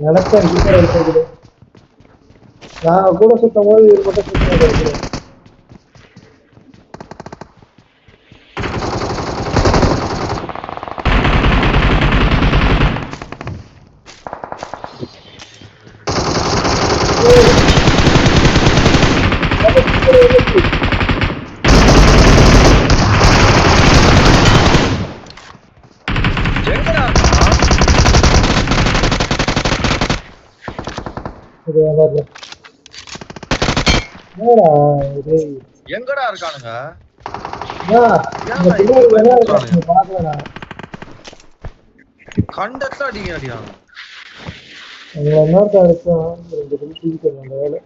எனக்கு அடிக்கிற இருக்குது. நான் கூட சுத்தம் போது இது மட்டும் சுத்தமாக இருக்கிறேன். எங்கடா இருக்கானுங்க? கண்டத்துல அடிக்கிறாங்க. வேலை